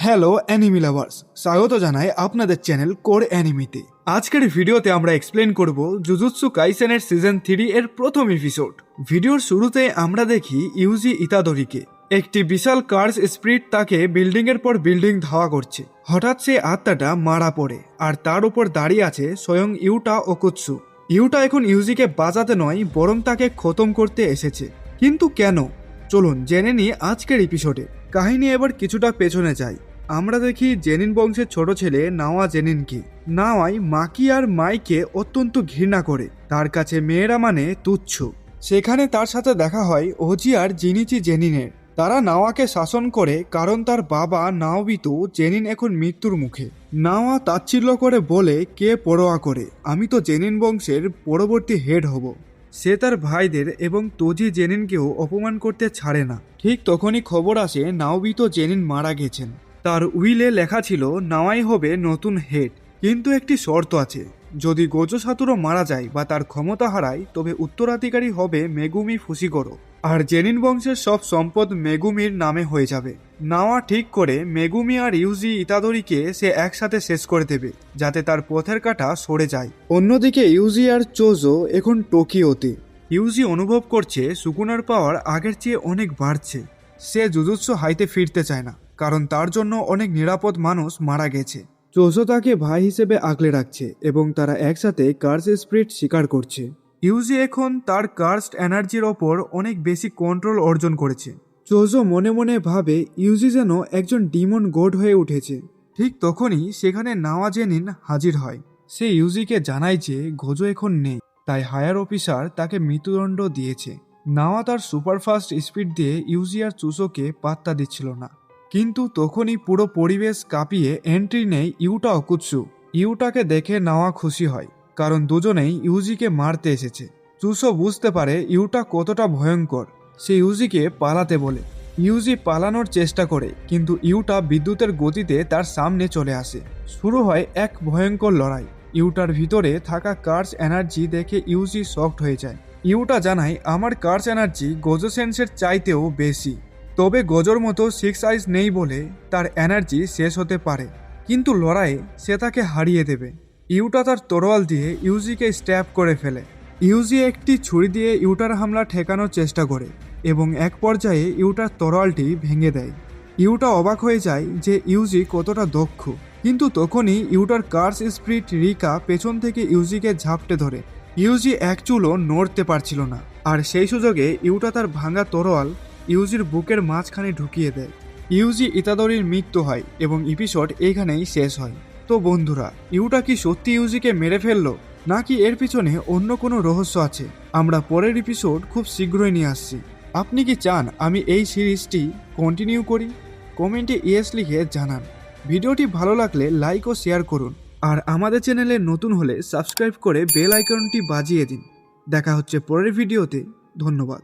Hello enemy lovers, স্বাগত জানাই আপনাদের চ্যানেল কোর অ্যানিমিতে। আজকের ভিডিওতে আমরা এক্সপ্লেন করব জুজুৎসু কাইসেনের সিজন 3 এর প্রথম এপিসোড। ভিডিওর শুরুতে আমরা দেখি ইউজি ইতাদোরিকে। একটি বিশাল কার্স স্পিরিট তাকে বিল্ডিং এর পর বিল্ডিং ধাওয়া করছে। হঠাৎ সে আত্মাটা মারা পড়ে আর তার উপর দাঁড়িয়ে আছে স্বয়ং ইউটা ওকুৎসু। ইউটা এখন ইউজিকে বাঁচাতে নয় বরং তাকে খতম করতে এসেছে। কিন্তু কেন? চলুন জেনে নিই আজকের এপিসোডে। কাহিনী এবার কিছুটা পেছনে যায়। আমরা দেখি জেনিন বংশের ছোট ছেলে নাওয়া জেনিনকে। নাওয়াই মাকি আর মাইকে অত্যন্ত ঘৃণা করে, তার কাছে মেয়েরা মানে তুচ্ছ। সেখানে তার সাথে দেখা হয় ওজি আর জিনিচি জেনিনের। তারা নাওয়াকে শাসন করে কারণ তার বাবা নাওবিতো জেনিন এখন মৃত্যুর মুখে। নাওয়া তাচ্ছিল্য করে বলে, কে পরোয়া করে, আমি তো জেনিন বংশের পরবর্তী হেড হব। সে তার ভাইদের এবং তোজি জেনিনকেও অপমান করতে ছাড়ে না। ঠিক তখনই খবর আসে নাওবিতো জেনিন মারা গেছেন। তার উইলে লেখা ছিল নাওয়াই হবে নতুন হেড, কিন্তু একটি শর্ত আছে। যদি গোজো সাতোরু মারা যায় বা তার ক্ষমতা হারায় তবে উত্তরাধিকারী হবে মেগুমি ফুশিগোরো, আর জেনিন বংশের সব সম্পদ মেগুমির নামে হয়ে যাবে। নাওয়া ঠিক করে মেগুমি আর ইউজি ইতাদোরিকে সে একসাথে শেষ করে দেবে যাতে তার পথের কাঁটা সরে যায়। অন্যদিকে ইউজি আর চোজো এখন টোকিওতে। ইউজি অনুভব করছে সুকুনার পাওয়ার আগের চেয়ে অনেক বাড়ছে। সে জুজুৎসু হাইতে ফিরতে চায় না কারণ তার জন্য অনেক নিরাপদ মানুষ মারা গেছে। চোজো তাকে ভাই হিসেবে আগলে রাখছে এবং তারা একসাথে কার্স স্পিরিট শিকার করছে। ইউজি এখন তার কার্সড এনার্জির ওপর অনেক বেশি কন্ট্রোল অর্জন করেছে। চোজো মনে মনে ভাবে ইউজি যেন একজন ডিমন গড হয়ে উঠেছে। ঠিক তখনই সেখানে নাওয়া জেনিন হাজির হয়। সে ইউজিকে জানায় যে গোজো এখন নেই, তাই হায়ার অফিসার তাকে মৃত্যুদণ্ড দিয়েছে। নাওয়া তার সুপারফাস্ট স্পিড দিয়ে ইউজি আর চুসোকে পাত্তা দিচ্ছিল না। কিন্তু তখনই পুরো পরিবেশ কাঁপিয়ে এন্ট্রি নেয় ইউটা ওকুৎসু। ইউটাকে দেখে নাওয়া খুশি হয় কারণ দুজনেই ইউজিকে মারতে এসেছে। চুসো বুঝতে পারে ইউটা কতটা ভয়ঙ্কর। সে ইউজিকে পালাতে বলে। ইউজি পালানোর চেষ্টা করে কিন্তু ইউটা বিদ্যুতের গতিতে তার সামনে চলে আসে। শুরু হয় এক ভয়ঙ্কর লড়াই। ইউটার ভিতরে থাকা কার্স এনার্জি দেখে ইউজি শকড হয়ে যায়। ইউটা জানায়, আমার কার্স এনার্জি গোজো সেন্সের চাইতেও বেশি, তবে গোজোর মতো 6 আইস নেই বলে তার এনার্জি শেষ হতে পারে, কিন্তু লড়াইয়ে সে তাকে হারিয়ে দেবে। ইউটা তার তরোয়াল দিয়ে ইউজিকে স্ট্যাব করে ফেলে। ইউজি একটি ছুরি দিয়ে ইউটার হামলা ঠেকানোর চেষ্টা করে এবং এক পর্যায়ে ইউটার তরোয়ালটি ভেঙে দেয়। ইউটা অবাক হয়ে যায় যে ইউজি কতটা দক্ষ, কিন্তু তখনই ইউটার কার্স স্পিরিট রিকা পেছন থেকে ইউজিকে ঝাপটে ধরে। ইউজি এক চুলও নড়তে পারছিল না, আর সেই সুযোগে ইউটা তার ভাঙা তরোয়াল ইউজির বুকের মাঝখানে ঢুকিয়ে দেয়। ইউজি ইতাদোরির মৃত্যু হয় এবং এপিসোড এইখানেই শেষ হয়। তো বন্ধুরা, ইউটা কি সত্যি ইউজিকে মেরে ফেললো নাকি এর পিছনে অন্য কোনো রহস্য আছে? আমরা পরের এপিসোড খুব শীঘ্রই নিয়ে আসছি। আপনি কি চান আমি এই সিরিজটি কন্টিনিউ করি? কমেন্টে ইয়েস লিখে জানান। ভিডিওটি ভালো লাগলে লাইক ও শেয়ার করুন, আর আমাদের চ্যানেলে নতুন হলে সাবস্ক্রাইব করে বেল আইকনটি বাজিয়ে দিন। দেখা হচ্ছে পরের ভিডিওতে। ধন্যবাদ।